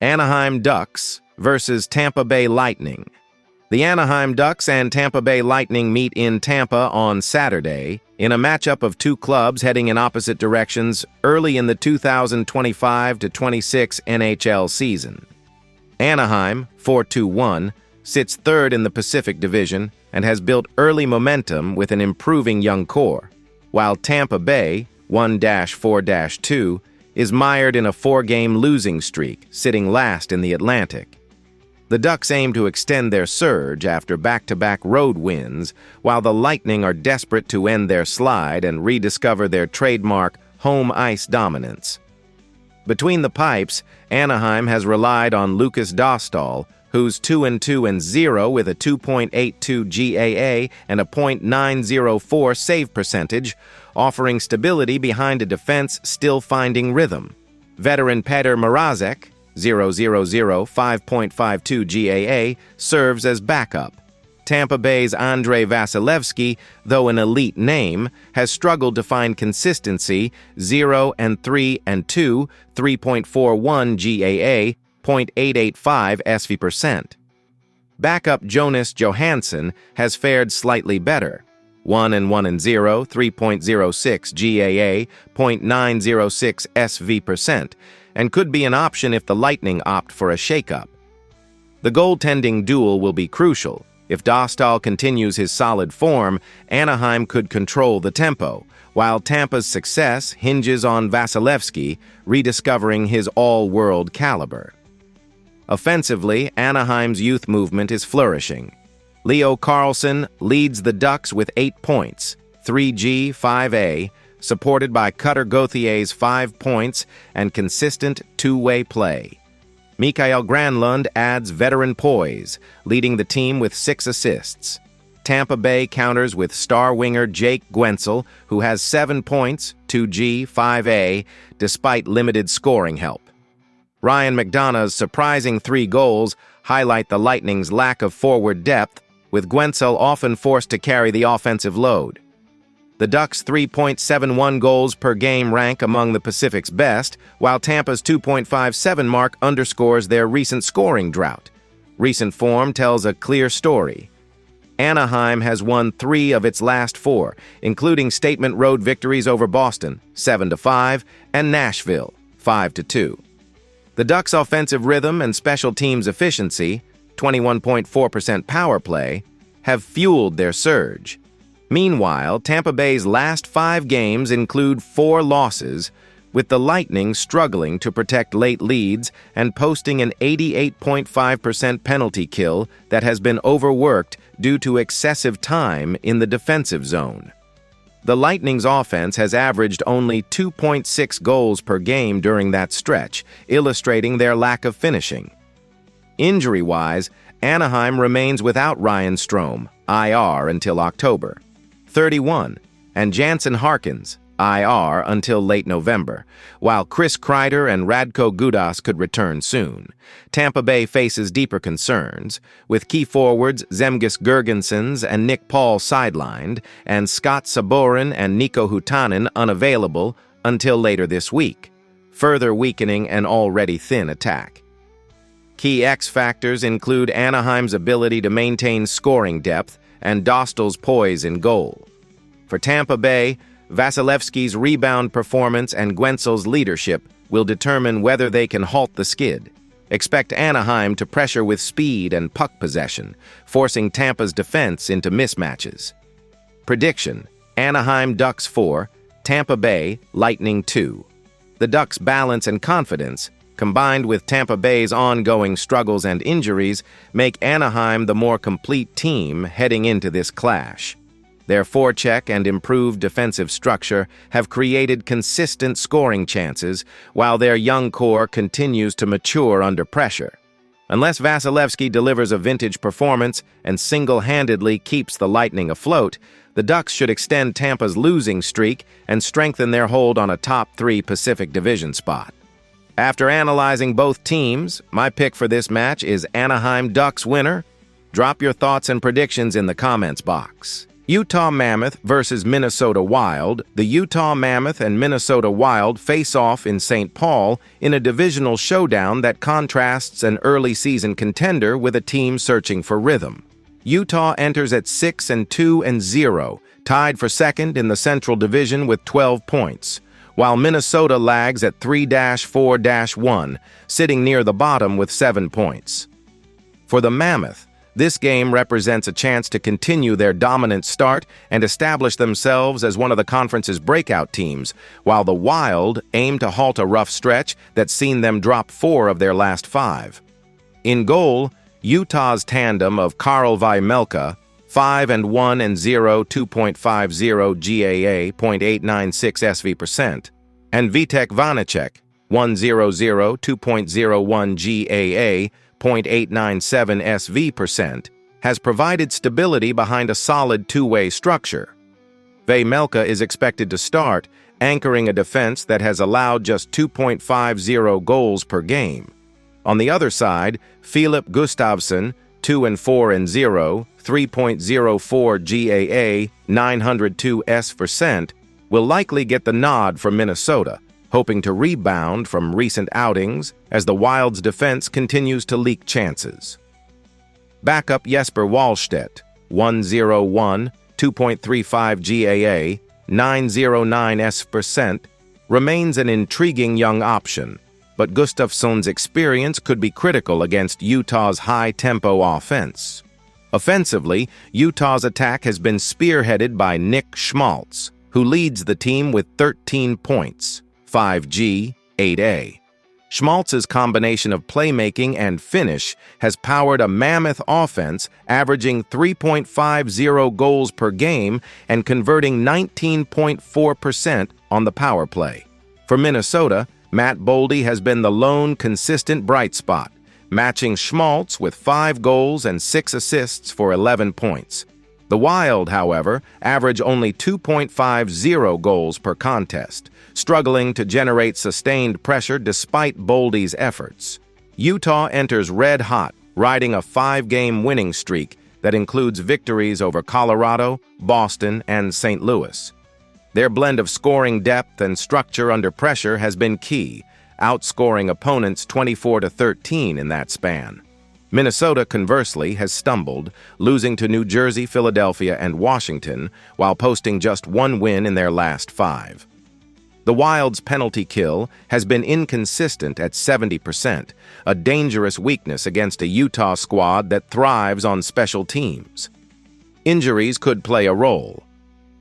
Anaheim Ducks versus Tampa Bay Lightning. The Anaheim Ducks and Tampa Bay Lightning meet in Tampa on Saturday in a matchup of two clubs heading in opposite directions early in the 2025-26 NHL season. Anaheim, 4-2-1, sits third in the Pacific Division and has built early momentum with an improving young core, while Tampa Bay, 1-4-2, is mired in a four-game losing streak, sitting last in the Atlantic. The Ducks aim to extend their surge after back-to-back road wins, while the Lightning are desperate to end their slide and rediscover their trademark home ice dominance. Between the pipes, Anaheim has relied on Lukas Dostal, who's 2-2-0 with a 2.82 GAA and a .904 save percentage, offering stability behind a defense still finding rhythm. Veteran Petr Mrazek, 5.52 GAA, serves as backup. Tampa Bay's Andrei Vasilevsky, though an elite name, has struggled to find consistency, 0-3-2, 3.41 GAA, .885 SV%. Backup Jonas Johansson has fared slightly better, 1-1-0, 3.06 GAA, .906 SV%, and could be an option if the Lightning opt for a shakeup. The goaltending duel will be crucial. If Dostal continues his solid form, Anaheim could control the tempo, while Tampa's success hinges on Vasilevsky rediscovering his all-world caliber. Offensively, Anaheim's youth movement is flourishing. Leo Carlsson leads the Ducks with 8 points, 3G, 5A, supported by Cutter Gauthier's 5 points and consistent two-way play. Mikael Granlund adds veteran poise, leading the team with 6 assists. Tampa Bay counters with star winger Jake Guentzel, who has 7 points, 2G, 5A, despite limited scoring help. Ryan McDonough's surprising 3 goals highlight the Lightning's lack of forward depth, with Guentzel often forced to carry the offensive load. The Ducks' 3.71 goals per game rank among the Pacific's best, while Tampa's 2.57 mark underscores their recent scoring drought. Recent form tells a clear story. Anaheim has won 3 of its last 4, including statement road victories over Boston, 7-5, and Nashville, 5-2. The Ducks' offensive rhythm and special teams efficiency, 21.4% power play, have fueled their surge. Meanwhile, Tampa Bay's last 5 games include 4 losses, with the Lightning struggling to protect late leads and posting an 88.5% penalty kill that has been overworked due to excessive time in the defensive zone. The Lightning's offense has averaged only 2.6 goals per game during that stretch, illustrating their lack of finishing. Injury-wise, Anaheim remains without Ryan Strome, IR, until October, 31, and Jansen Harkins, IR, until late November, while Chris Kreider and Radko Gudas could return soon. Tampa Bay faces deeper concerns, with key forwards Zemgus Girgensons and Nick Paul sidelined, and Scott Saborin and Nico Hutanen unavailable until later this week, further weakening an already thin attack. Key X factors include Anaheim's ability to maintain scoring depth and Dostal's poise in goal. For Tampa Bay, Vasilevsky's rebound performance and Guentzel's leadership will determine whether they can halt the skid. Expect Anaheim to pressure with speed and puck possession, forcing Tampa's defense into mismatches. Prediction: Anaheim Ducks 4, Tampa Bay Lightning 2. The Ducks' balance and confidence, combined with Tampa Bay's ongoing struggles and injuries, make Anaheim the more complete team heading into this clash. Their forecheck and improved defensive structure have created consistent scoring chances, while their young core continues to mature under pressure. Unless Vasilevsky delivers a vintage performance and single-handedly keeps the Lightning afloat, the Ducks should extend Tampa's losing streak and strengthen their hold on a top 3 Pacific Division spot. After analyzing both teams, my pick for this match is Anaheim Ducks winner. Drop your thoughts and predictions in the comments box. Utah Mammoth versus Minnesota Wild. The Utah Mammoth and Minnesota Wild face off in St. Paul in a divisional showdown that contrasts an early season contender with a team searching for rhythm. Utah enters at 6-2-0, tied for second in the Central Division with 12 points, while Minnesota lags at 3-4-1, sitting near the bottom with 7 points. For the Mammoth, this game represents a chance to continue their dominant start and establish themselves as one of the conference's breakout teams, while the Wild aim to halt a rough stretch that's seen them drop 4 of their last 5. In goal, Utah's tandem of Karl Vejmelka, 5-1-0, 2.50 GAA, .896 SV%, and Vitek Vanacek, 1-0-0, 2.01 GAA, .897 SV%, has provided stability behind a solid two-way structure. Vejmelka is expected to start, anchoring a defense that has allowed just 2.50 goals per game. On the other side, Filip Gustavsson, 2-4-0, 3.04 GAA, 902 SV%, will likely get the nod from Minnesota, hoping to rebound from recent outings as the Wild's defense continues to leak chances. Backup Jesper Wallstedt, 1-0-1, 2.35 GAA, 909 SV%, remains an intriguing young option, but Gustafsson's experience could be critical against Utah's high-tempo offense. Offensively, Utah's attack has been spearheaded by Nick Schmaltz, who leads the team with 13 points, 5G, 8A. Schmaltz's combination of playmaking and finish has powered a Mammoth offense averaging 3.50 goals per game and converting 19.4% on the power play. For Minnesota, Matt Boldy has been the lone consistent bright spot, matching Schmaltz with 5 goals and 6 assists for 11 points. The Wild, however, average only 2.50 goals per contest, struggling to generate sustained pressure despite Boldy's efforts. Utah enters red-hot, riding a 5-game winning streak that includes victories over Colorado, Boston, and St. Louis. Their blend of scoring depth and structure under pressure has been key, outscoring opponents 24-13 in that span. Minnesota, conversely, has stumbled, losing to New Jersey, Philadelphia, and Washington, while posting just 1 win in their last 5. The Wild's penalty kill has been inconsistent at 70%, a dangerous weakness against a Utah squad that thrives on special teams. Injuries could play a role.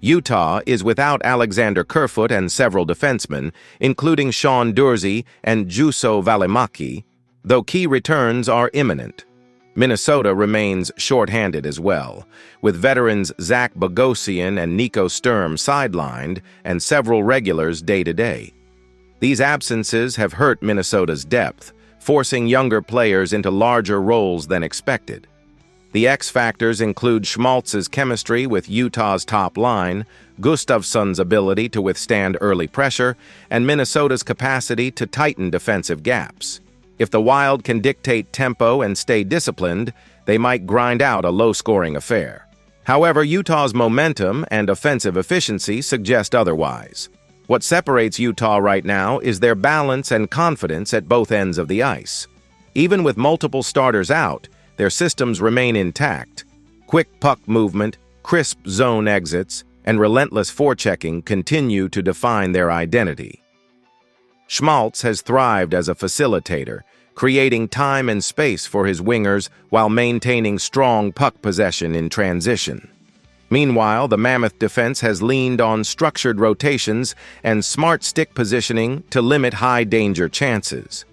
Utah is without Alexander Kerfoot and several defensemen, including Sean Dursey and Juuso Välimäki, though key returns are imminent. Minnesota remains short-handed as well, with veterans Zach Bogosian and Nico Sturm sidelined and several regulars day-to-day. These absences have hurt Minnesota's depth, forcing younger players into larger roles than expected. The X factors include Schmaltz's chemistry with Utah's top line, Gustafsson's ability to withstand early pressure, and Minnesota's capacity to tighten defensive gaps. If the Wild can dictate tempo and stay disciplined, they might grind out a low-scoring affair. However, Utah's momentum and offensive efficiency suggest otherwise. What separates Utah right now is their balance and confidence at both ends of the ice. Even with multiple starters out, their systems remain intact. Quick puck movement, crisp zone exits, and relentless forechecking continue to define their identity. Schmaltz has thrived as a facilitator, creating time and space for his wingers while maintaining strong puck possession in transition. Meanwhile, the Mammoth defense has leaned on structured rotations and smart stick positioning to limit high-danger chances.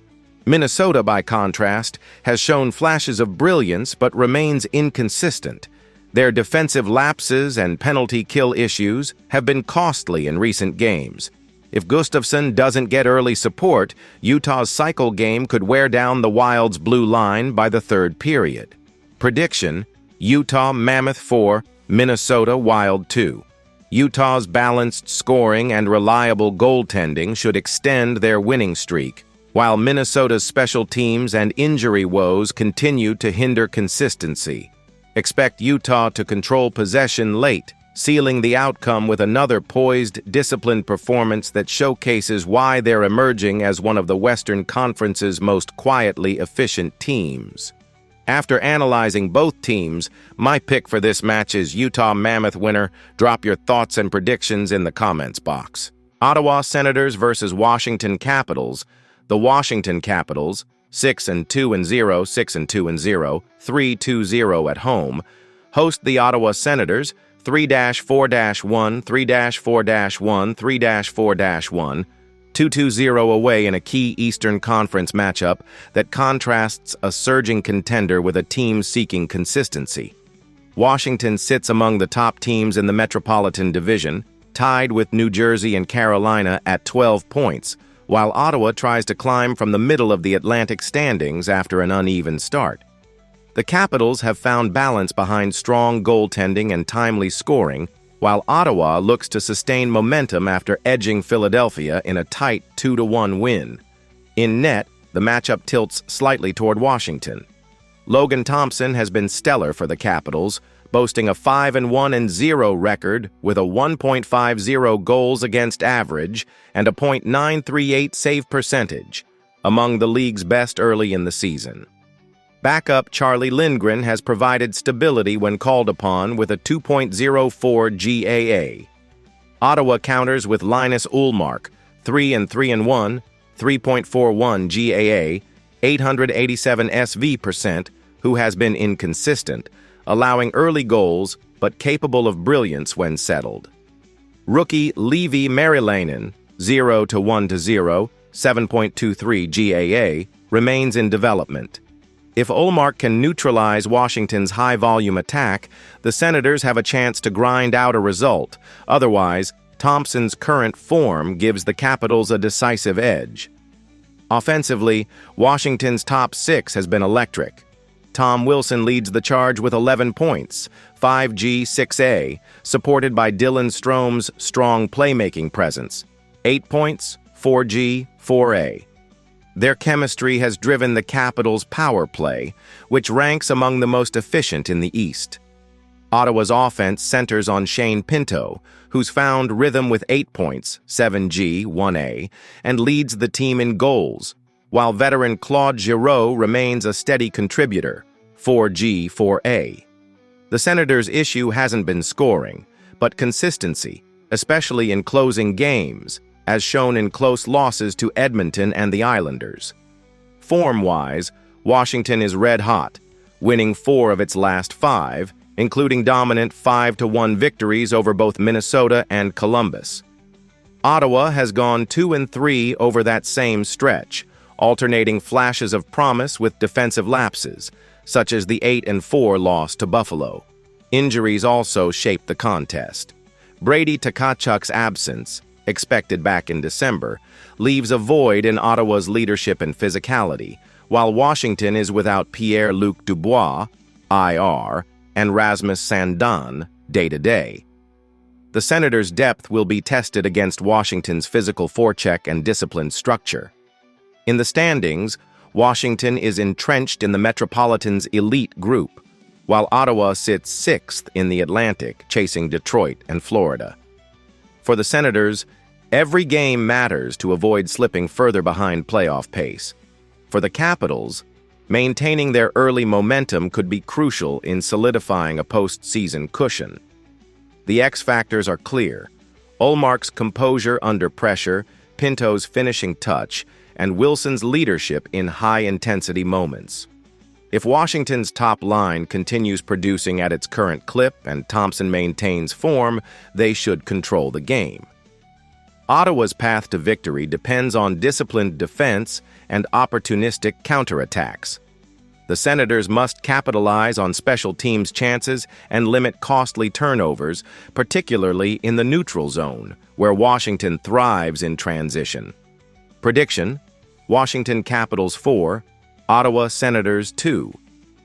Minnesota, by contrast, has shown flashes of brilliance but remains inconsistent. Their defensive lapses and penalty kill issues have been costly in recent games. If Gustafsson doesn't get early support, Utah's cycle game could wear down the Wild's blue line by the 3rd period. Prediction: Utah Mammoth 4, Minnesota Wild 2. Utah's balanced scoring and reliable goaltending should extend their winning streak, while Minnesota's special teams and injury woes continue to hinder consistency. Expect Utah to control possession late sealing the outcome with another poised, disciplined performance that showcases why they're emerging as one of the Western Conference's most quietly efficient teams. After analyzing both teams, my pick for this match is Utah Mammoth winner. Drop your thoughts and predictions in the comments box. Ottawa Senators versus Washington Capitals. The Washington Capitals, 6-2-0, 6-2-0, 3-2-0 at home, host the Ottawa Senators, 3-4-1, 3-4-1, 3-4-1, 2-2-0 away in a key Eastern Conference matchup that contrasts a surging contender with a team seeking consistency. Washington sits among the top teams in the Metropolitan Division, tied with New Jersey and Carolina at 12 points, while Ottawa tries to climb from the middle of the Atlantic standings after an uneven start. The Capitals have found balance behind strong goaltending and timely scoring, while Ottawa looks to sustain momentum after edging Philadelphia in a tight 2-1 win. In net, the matchup tilts slightly toward Washington. Logan Thompson has been stellar for the Capitals, boasting a 5-1-0 record with a 1.50 goals against average and a .938 save percentage, among the league's best early in the season. Backup Charlie Lindgren has provided stability when called upon with a 2.04 GAA. Ottawa counters with Linus Ullmark, 3-3-1, 3.41 GAA, 887 SV%, who has been inconsistent, allowing early goals but capable of brilliance when settled. Rookie Leevi Meriläinen, 0-1-0, 7.23 GAA, remains in development. If Ullmark can neutralize Washington's high-volume attack, the Senators have a chance to grind out a result. Otherwise, Thompson's current form gives the Capitals a decisive edge. Offensively, Washington's top six has been electric. Tom Wilson leads the charge with 11 points, 5G, 6A, supported by Dylan Strome's strong playmaking presence, 8 points, 4G, 4A. Their chemistry has driven the Capitals' power play, which ranks among the most efficient in the East. Ottawa's offense centers on Shane Pinto, who's found rhythm with 8 points, 7G, 1A, and leads the team in goals, while veteran Claude Giroux remains a steady contributor, 4G, 4A. The Senators' issue hasn't been scoring, but consistency, especially in closing games, as shown in close losses to Edmonton and the Islanders. Form-wise, Washington is red-hot, winning 4 of its last 5, including dominant 5-1 victories over both Minnesota and Columbus. Ottawa has gone 2-3 over that same stretch, alternating flashes of promise with defensive lapses, such as the 8-4 loss to Buffalo. Injuries also shaped the contest. Brady Tkachuk's absence, expected back in December, leaves a void in Ottawa's leadership and physicality, while Washington is without Pierre-Luc Dubois, IR, and Rasmus Sandin, day-to-day. The Senators' depth will be tested against Washington's physical forecheck and disciplined structure. In the standings, Washington is entrenched in the Metropolitan's elite group, while Ottawa sits 6th in the Atlantic, chasing Detroit and Florida. For the Senators, every game matters to avoid slipping further behind playoff pace. For the Capitals, maintaining their early momentum could be crucial in solidifying a postseason cushion. The X factors are clear: Ullmark's composure under pressure, Pinto's finishing touch, and Wilson's leadership in high-intensity moments. If Washington's top line continues producing at its current clip and Thompson maintains form, they should control the game. Ottawa's path to victory depends on disciplined defense and opportunistic counterattacks. The Senators must capitalize on special teams' chances and limit costly turnovers, particularly in the neutral zone, where Washington thrives in transition. Prediction: Washington Capitals 4, Ottawa Senators 2.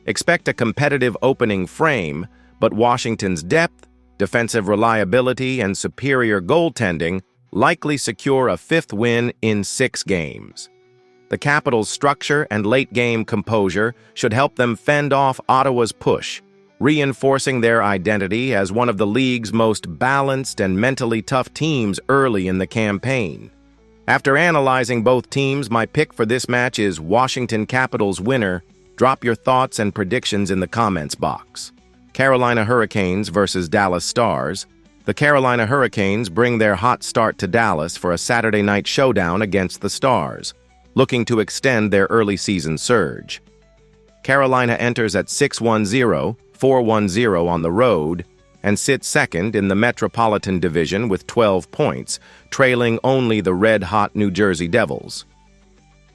Expect a competitive opening frame, but Washington's depth, defensive reliability, and superior goaltending likely secure a 5th win in 6 games. The Capitals' structure and late-game composure should help them fend off Ottawa's push, reinforcing their identity as one of the league's most balanced and mentally tough teams early in the campaign. After analyzing both teams, my pick for this match is Washington Capitals winner. Drop your thoughts and predictions in the comments box. Carolina Hurricanes versus Dallas Stars. The Carolina Hurricanes bring their hot start to Dallas for a Saturday night showdown against the Stars, looking to extend their early season surge. Carolina enters at 6-1-0, 4-1-0 on the road, and sits second in the Metropolitan Division with 12 points, trailing only the red-hot New Jersey Devils.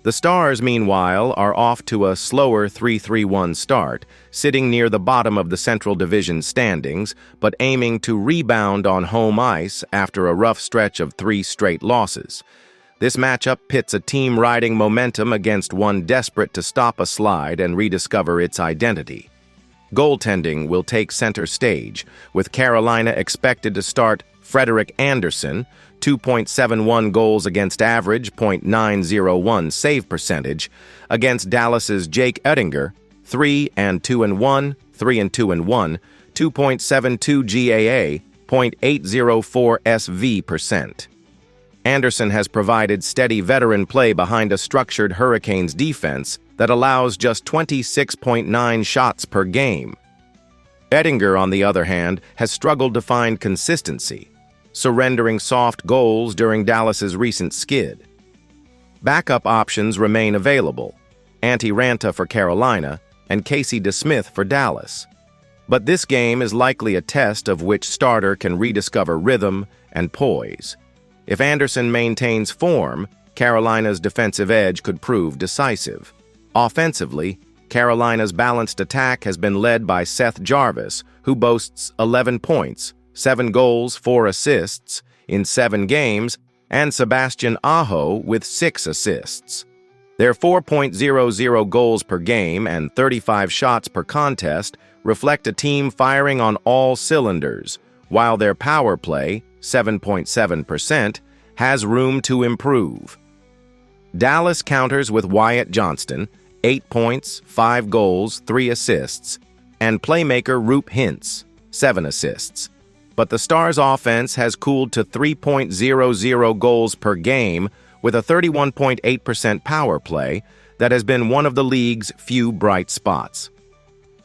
The Stars, meanwhile, are off to a slower 3-3-1 start, sitting near the bottom of the Central Division standings, but aiming to rebound on home ice after a rough stretch of 3 straight losses. This matchup pits a team riding momentum against one desperate to stop a slide and rediscover its identity. Goaltending will take center stage, with Carolina expected to start Frederik Andersen, 2.71 goals against average, .901 save percentage, against Dallas's Jake Oettinger, 3-2-1, 3-2-1, 2.72 GAA, .804 SV%. Andersen has provided steady veteran play behind a structured Hurricanes defense that allows just 26.9 shots per game. Oettinger, on the other hand, has struggled to find consistency, surrendering soft goals during Dallas's recent skid. Backup options remain available: Antti Ranta for Carolina and Casey DeSmith for Dallas. But this game is likely a test of which starter can rediscover rhythm and poise. If Andersen maintains form, Carolina's defensive edge could prove decisive. Offensively, Carolina's balanced attack has been led by Seth Jarvis, who boasts 11 points, 7 goals, 4 assists in 7 games, and Sebastian Aho with 6 assists. Their 4.00 goals per game and 35 shots per contest reflect a team firing on all cylinders, while their power play, 7.7%, has room to improve. Dallas counters with Wyatt Johnston, 8 points, 5 goals, 3 assists, and playmaker Roop Hintz, 7 assists. But the Stars' offense has cooled to 3.00 goals per game with a 31.8% power play that has been one of the league's few bright spots.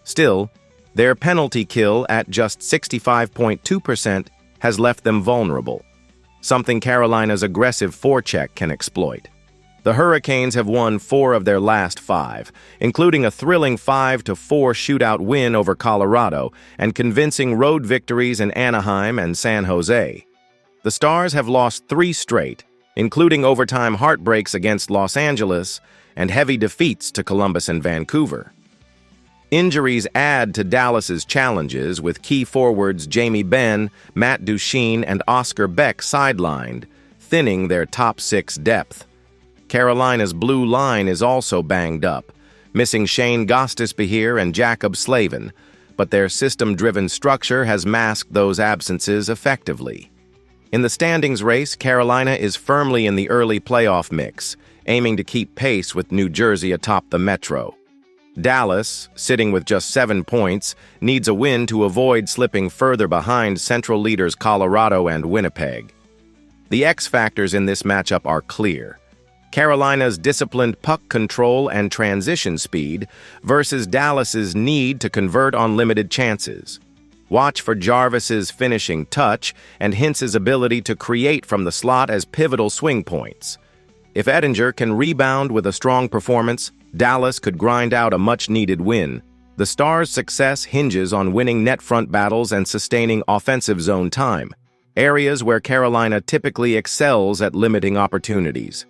Still, their penalty kill at just 65.2% has left them vulnerable, something Carolina's aggressive forecheck can exploit. The Hurricanes have won 4 of their last 5, including a thrilling 5-4 shootout win over Colorado and convincing road victories in Anaheim and San Jose. The Stars have lost 3 straight, including overtime heartbreaks against Los Angeles and heavy defeats to Columbus and Vancouver. Injuries add to Dallas's challenges, with key forwards Jamie Benn, Matt Duchene, and Oscar Beck sidelined, thinning their top 6 depth. Carolina's blue line is also banged up, missing Shane Gostisbehere and Jacob Slavin, but their system-driven structure has masked those absences effectively. In the standings race, Carolina is firmly in the early playoff mix, aiming to keep pace with New Jersey atop the Metro. Dallas, sitting with just 7 points, needs a win to avoid slipping further behind Central leaders Colorado and Winnipeg. The X factors in this matchup are clear: Carolina's disciplined puck control and transition speed versus Dallas's need to convert on limited chances. Watch for Jarvis's finishing touch and Hintz's ability to create from the slot as pivotal swing points. If Oettinger can rebound with a strong performance, Dallas could grind out a much-needed win. The Stars' success hinges on winning net front battles and sustaining offensive zone time, areas where Carolina typically excels at limiting opportunities.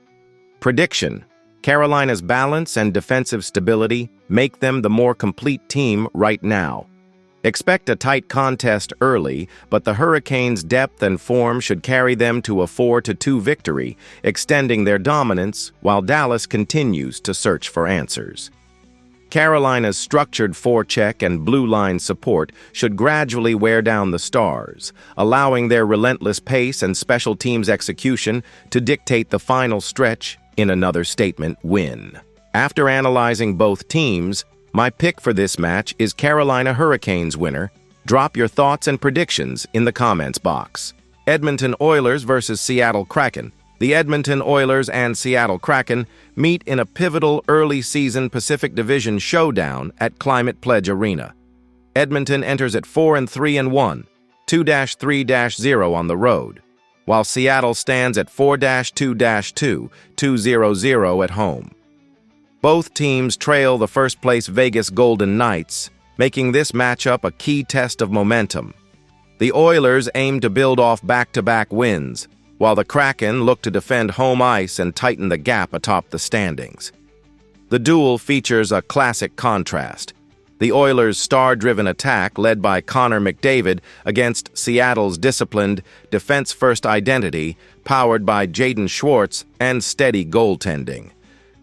Prediction: Carolina's balance and defensive stability make them the more complete team right now. Expect a tight contest early, but the Hurricanes' depth and form should carry them to a 4-2 victory, extending their dominance while Dallas continues to search for answers. Carolina's structured forecheck and blue line support should gradually wear down the Stars, allowing their relentless pace and special teams execution to dictate the final stretch in another statement win. After analyzing both teams, My pick for this match is Carolina Hurricanes winner. Drop your thoughts and predictions in the comments box. Edmonton Oilers versus Seattle Kraken. The Edmonton Oilers and Seattle Kraken meet in a pivotal early-season Pacific Division showdown at Climate Pledge Arena. Edmonton enters at 4-3-1, 2-3-0 on the road, while Seattle stands at 4-2-2, 2-0-0 at home. Both teams trail the first-place Vegas Golden Knights, making this matchup a key test of momentum. The Oilers aim to build off back-to-back wins, while the Kraken look to defend home ice and tighten the gap atop the standings. The duel features a classic contrast. The Oilers' star-driven attack, led by Connor McDavid, against Seattle's disciplined, defense-first identity, powered by Jaden Schwartz and steady goaltending.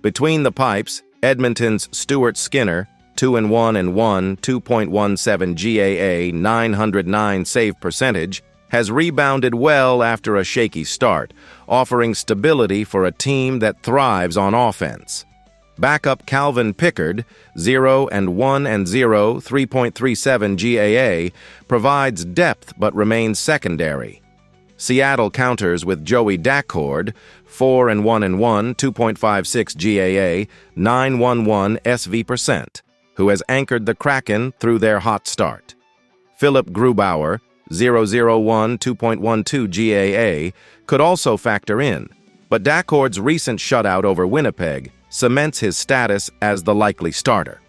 Between the pipes, Edmonton's Stuart Skinner, 2-1-1, 2.17 GAA, 909 save percentage, has rebounded well after a shaky start, offering stability for a team that thrives on offense. Backup Calvin Pickard, 0-1-0, 3.37 GAA, provides depth but remains secondary. Seattle counters with Joey Daccord, 4-1-1, 2.56 GAA, 911 SV%, who has anchored the Kraken through their hot start. Philip Grubauer, 0-0-1, 2.12 GAA, could also factor in, but Daccord's recent shutout over Winnipeg cements his status as the likely starter.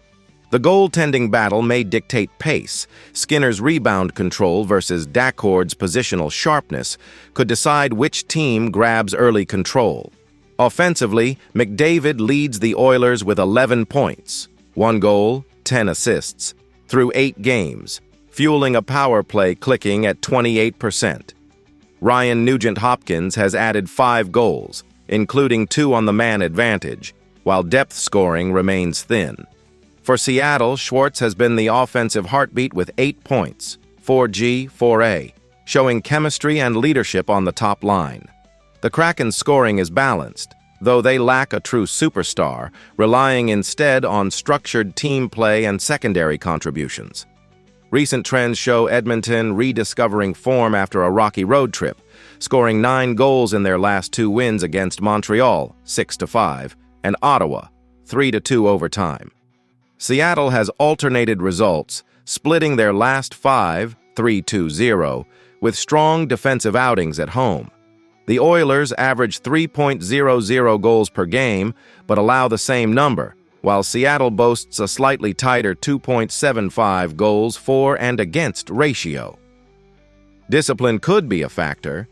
The goaltending battle may dictate pace. Skinner's rebound control versus Daccord's positional sharpness could decide which team grabs early control. Offensively, McDavid leads the Oilers with 11 points, 1 goal, 10 assists, through 8 games, fueling a power play clicking at 28%. Ryan Nugent-Hopkins has added 5 goals, including 2 on the man advantage, while depth scoring remains thin. For Seattle, Schwartz has been the offensive heartbeat with 8 points, 4G, 4A, showing chemistry and leadership on the top line. The Kraken's scoring is balanced, though they lack a true superstar, relying instead on structured team play and secondary contributions. Recent trends show Edmonton rediscovering form after a rocky road trip, scoring 9 goals in their last 2 wins against Montreal, 6-5, and Ottawa, 3-2 overtime. Seattle has alternated results, splitting their last 5, 3-2-0, with strong defensive outings at home. The Oilers average 3.00 goals per game, but allow the same number, while Seattle boasts a slightly tighter 2.75 goals for and against ratio. Discipline could be a factor.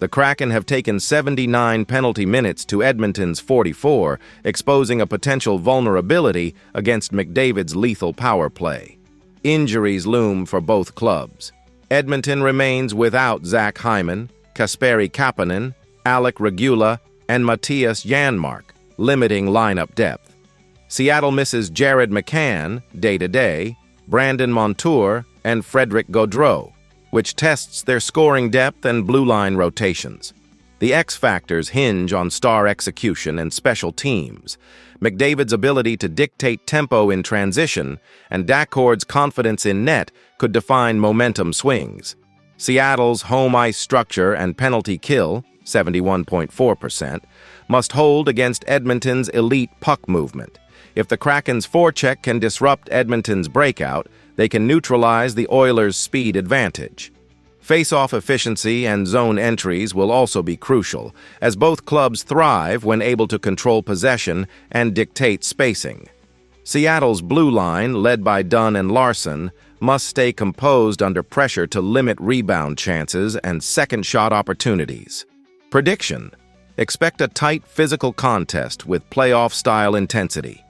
The Kraken have taken 79 penalty minutes to Edmonton's 44, exposing a potential vulnerability against McDavid's lethal power play. Injuries loom for both clubs. Edmonton remains without Zach Hyman, Kasperi Kapanen, Alec Regula, and Matthias Janmark, limiting lineup depth. Seattle misses Jared McCann, day-to-day, Brandon Montour, and Frederick Gaudreau, which tests their scoring depth and blue line rotations. The X factors hinge on star execution and special teams, McDavid's ability to dictate tempo in transition, and Daccord's confidence in net could define momentum swings. Seattle's home ice structure and penalty kill, 71.4%, must hold against Edmonton's elite puck movement. If the Kraken's forecheck can disrupt Edmonton's breakout, they can neutralize the Oilers' speed advantage. Face-off efficiency and zone entries will also be crucial, as both clubs thrive when able to control possession and dictate spacing. Seattle's blue line, led by Dunn and Larson, must stay composed under pressure to limit rebound chances and second-shot opportunities. Prediction: expect a tight physical contest with playoff-style intensity.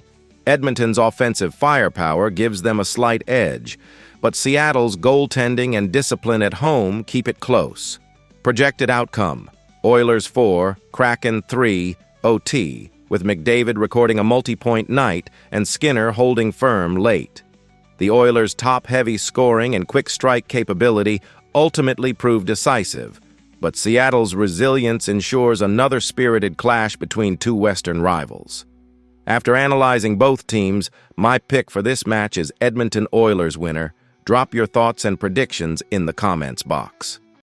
Edmonton's offensive firepower gives them a slight edge, but Seattle's goaltending and discipline at home keep it close. Projected outcome: Oilers 4, Kraken 3, OT, with McDavid recording a multi-point night and Skinner holding firm late. The Oilers' top-heavy scoring and quick-strike capability ultimately prove decisive, but Seattle's resilience ensures another spirited clash between two Western rivals. After analyzing both teams, my pick for this match is Edmonton Oilers winner. Drop your thoughts and predictions in the comments box.